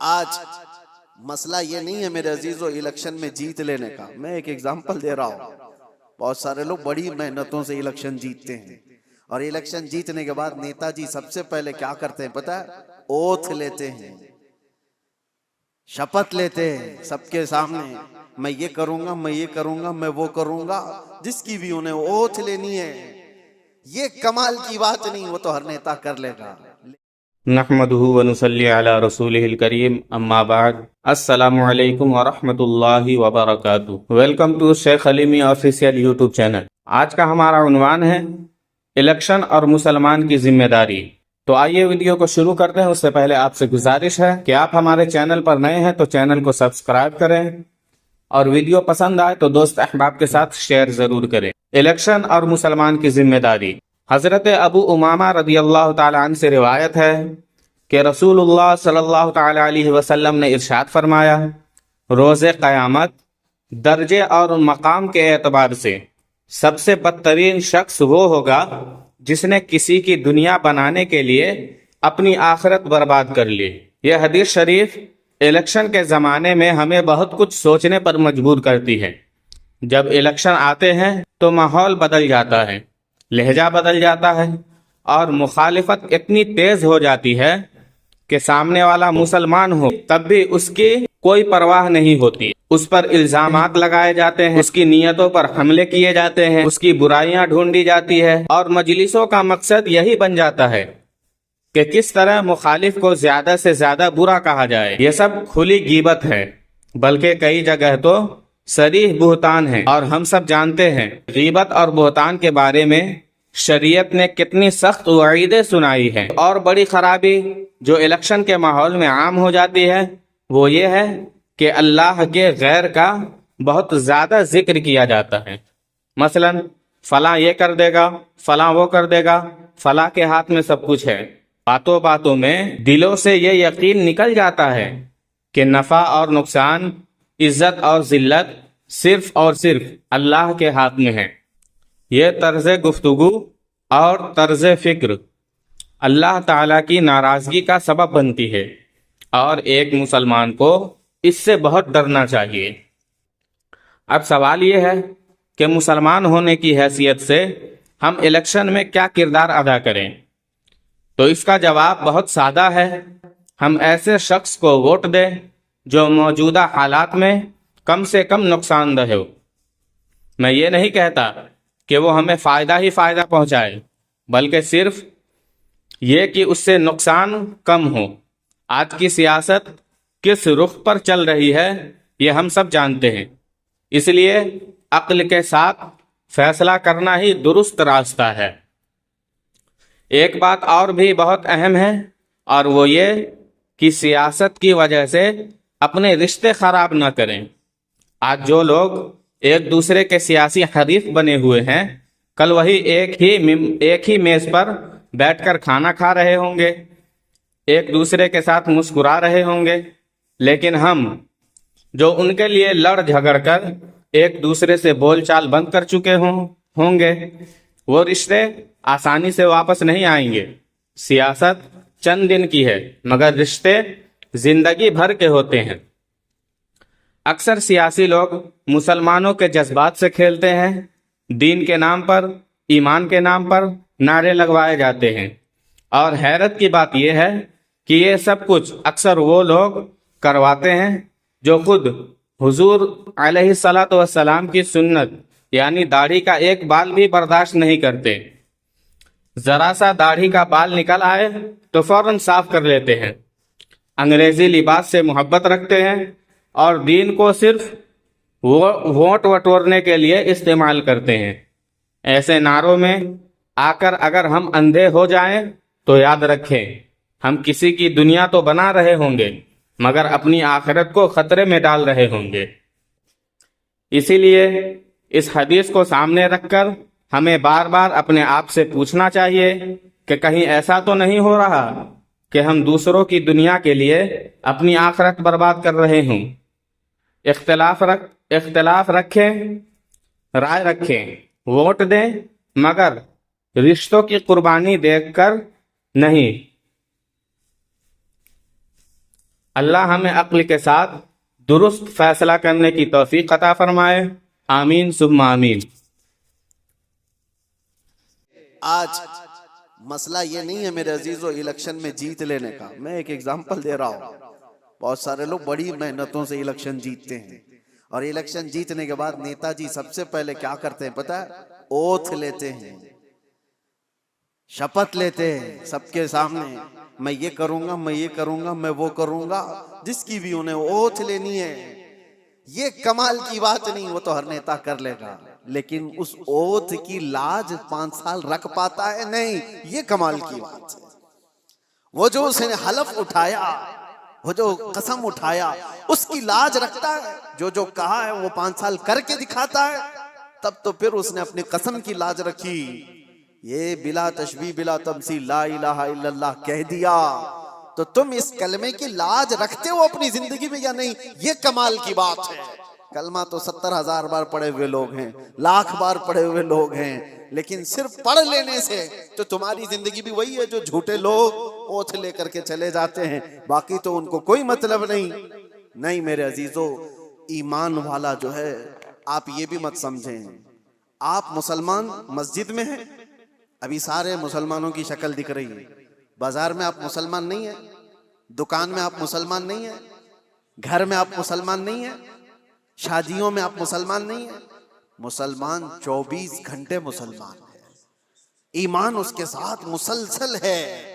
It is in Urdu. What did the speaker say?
آج مسئلہ یہ نہیں ہے میرے عزیزو الیکشن میں جیت لینے کا. میں ایک ایگزامپل دے رہا ہوں. بہت سارے لوگ بڑی محنتوں سے الیکشن جیتتے ہیں، اور الیکشن جیتنے کے بعد نیتا جی سب سے پہلے کیا کرتے ہیں پتہ ہے؟ اوتھ لیتے ہیں، شپت لیتے ہیں سب کے سامنے، میں یہ کروں گا، میں یہ کروں گا، میں وہ کروں گا. جس کی بھی انہیں اوتھ لینی ہے، یہ کمال کی بات نہیں، وہ تو ہر نیتا کر لے گا. نحمده ونصلی علی رسولہ الکریم، اما بعد. السلام علیکم ورحمۃ اللہ وبرکاتہ. Welcome to Sheikh حلیمی official YouTube channel. آج کا ہمارا عنوان ہے الیکشن اور مسلمان کی ذمہ داری. تو آئیے ویڈیو کو شروع کرتے ہیں. اس سے پہلے آپ سے گزارش ہے کہ آپ ہمارے چینل پر نئے ہیں تو چینل کو سبسکرائب کریں، اور ویڈیو پسند آئے تو دوست احباب کے ساتھ شیئر ضرور کریں. الیکشن اور مسلمان کی ذمہ داری. حضرت ابو امامہ رضی اللہ تعالی عنہ سے روایت ہے کہ رسول اللہ صلی اللہ تعالی علیہ وسلم نے ارشاد فرمایا، روز قیامت درجے اور مقام کے اعتبار سے سب سے بدترین شخص وہ ہوگا جس نے کسی کی دنیا بنانے کے لیے اپنی آخرت برباد کر لی. یہ حدیث شریف الیکشن کے زمانے میں ہمیں بہت کچھ سوچنے پر مجبور کرتی ہے. جب الیکشن آتے ہیں تو ماحول بدل جاتا ہے، لہجہ بدل جاتا ہے، اور مخالفت اتنی تیز ہو جاتی ہے کہ سامنے والا مسلمان ہو تب بھی اس کی کوئی پرواہ نہیں ہوتی. اس پر الزامات لگائے جاتے ہیں، اس کی نیتوں پر حملے کیے جاتے ہیں، اس کی برائیاں ڈھونڈی جاتی ہے، اور مجلسوں کا مقصد یہی بن جاتا ہے کہ کس طرح مخالف کو زیادہ سے زیادہ برا کہا جائے. یہ سب کھلی غیبت ہے، بلکہ کئی جگہ تو صریح بہتان ہے، اور ہم سب جانتے ہیں غیبت اور بہتان کے بارے میں شریعت نے کتنی سخت وعیدیں سنائی ہے. اور بڑی خرابی جو الیکشن کے ماحول میں عام ہو جاتی ہے وہ یہ ہے کہ اللہ کے غیر کا بہت زیادہ ذکر کیا جاتا ہے. مثلا فلاں یہ کر دے گا، فلاں وہ کر دے گا، فلاں کے ہاتھ میں سب کچھ ہے. باتوں باتوں میں دلوں سے یہ یقین نکل جاتا ہے کہ نفع اور نقصان، عزت اور ذلت صرف اور صرف اللہ کے ہاتھ میں ہے. یہ طرز گفتگو اور طرز فکر اللہ تعالیٰ کی ناراضگی کا سبب بنتی ہے، اور ایک مسلمان کو اس سے بہت ڈرنا چاہیے. اب سوال یہ ہے کہ مسلمان ہونے کی حیثیت سے ہم الیکشن میں کیا کردار ادا کریں؟ تو اس کا جواب بہت سادہ ہے. ہم ایسے شخص کو ووٹ دیں جو موجودہ حالات میں کم سے کم نقصان دہ ہو. میں یہ نہیں کہتا کہ وہ ہمیں فائدہ ہی فائدہ پہنچائے، بلکہ صرف یہ کہ اس سے نقصان کم ہو. آج کی سیاست کس رخ پر چل رہی ہے یہ ہم سب جانتے ہیں، اس لیے عقل کے ساتھ فیصلہ کرنا ہی درست راستہ ہے. ایک بات اور بھی بہت اہم ہے، اور وہ یہ کہ سیاست کی وجہ سے اپنے رشتے خراب نہ کریں. آج جو لوگ ایک دوسرے کے سیاسی حریف بنے ہوئے ہیں، کل وہی ایک ہی میز پر بیٹھ کر کھانا کھا رہے ہوں گے، ایک دوسرے کے ساتھ مسکرا رہے ہوں گے، لیکن ہم جو ان کے لیے لڑ جھگڑ کر ایک دوسرے سے بول چال بند کر چکے ہوں گے، وہ رشتے آسانی سے واپس نہیں آئیں گے. سیاست چند دن کی ہے، مگر رشتے زندگی بھر کے ہوتے ہیں. اکثر سیاسی لوگ مسلمانوں کے جذبات سے کھیلتے ہیں. دین کے نام پر، ایمان کے نام پر نعرے لگوائے جاتے ہیں، اور حیرت کی بات یہ ہے کہ یہ سب کچھ اکثر وہ لوگ کرواتے ہیں جو خود حضور علیہ الصلاۃ والسلام کی سنت یعنی داڑھی کا ایک بال بھی برداشت نہیں کرتے. ذرا سا داڑھی کا بال نکل آئے تو فوراً صاف کر لیتے ہیں. انگریزی لباس سے محبت رکھتے ہیں، اور دین کو صرف ووٹ وٹورنے کے لیے استعمال کرتے ہیں. ایسے نعروں میں آ کر اگر ہم اندھے ہو جائیں تو یاد رکھیں، ہم کسی کی دنیا تو بنا رہے ہوں گے مگر اپنی آخرت کو خطرے میں ڈال رہے ہوں گے. اسی لیے اس حدیث کو سامنے رکھ کر ہمیں بار بار اپنے آپ سے پوچھنا چاہیے کہ کہیں ایسا تو نہیں ہو رہا کہ ہم دوسروں کی دنیا کے لیے اپنی آخرت برباد کر رہے ہوں. اختلاف رکھیں، رائے رکھیں، ووٹ دیں، مگر رشتوں کی قربانی دیکھ کر نہیں. اللہ ہمیں عقل کے ساتھ درست فیصلہ کرنے کی توفیق عطا فرمائے، آمین ثم آمین۔ آج مسئلہ یہ نہیں ہے میرے عزیزو الیکشن میں جیت لینے کا، میں ایک ایگزامپل دے رہا ہوں۔ بہت سارے لوگ بڑی محنتوں سے الیکشن جیتتے ہیں، اور الیکشن جیتنے کے بعد نیتا جی سب سے پہلے کیا کرتے ہیں پتہ ہے؟ اوتھ لیتے ہیں، شپت لیتے ہیں سب کے سامنے، میں یہ کروں گا، میں یہ کروں گا، میں وہ کروں گا، جس کی بھی انہیں اوتھ لینی ہے۔ یہ کمال کی بات نہیں، وہ تو ہر نیتا کر لے گا، لیکن اس اوتھ کی لاج 5 سال رکھ پاتا ہے؟ نہیں، یہ کمال کی بات ہے۔ وہ جو اس نے حلف اٹھایا، وہ جو قسم اٹھایا، اس کی لاج رکھتا ہے، جو کہا ہے وہ 5 سال کر کے دکھاتا ہے، تب تو پھر اس نے اپنی قسم کی لاج رکھی۔ یہ بلا تشبیہ بلا تمثیل لا الہ الا اللہ کہہ دیا، تو تم اس کلمے کی لاج رکھتے ہو اپنی زندگی میں یا نہیں؟ یہ کمال کی بات ہے۔ کلمہ تو 70,000 بار پڑھے ہوئے لوگ ہیں، لاکھ بار پڑھے ہوئے لوگ ہیں، لیکن صرف پڑھ لینے سے تو تمہاری زندگی بھی وہی ہے جو جھوٹے لوگ اوتھ لے کر کے چلے جاتے ہیں، باقی تو ان کو کوئی مطلب نہیں۔ میرے عزیزو، ایمان والا جو ہے، آپ یہ بھی مت سمجھیں آپ مسلمان مسجد میں ہیں، ابھی سارے مسلمانوں کی شکل دکھ رہی ہے، بازار میں آپ مسلمان نہیں ہیں، دکان میں آپ مسلمان نہیں ہیں، گھر میں آپ مسلمان نہیں ہیں، شادیوں میں آپ مسلمان نہیں ہیں۔ مسلمان 24 گھنٹے مسلمان ہے، ایمان اس کے ساتھ مسلسل ہے۔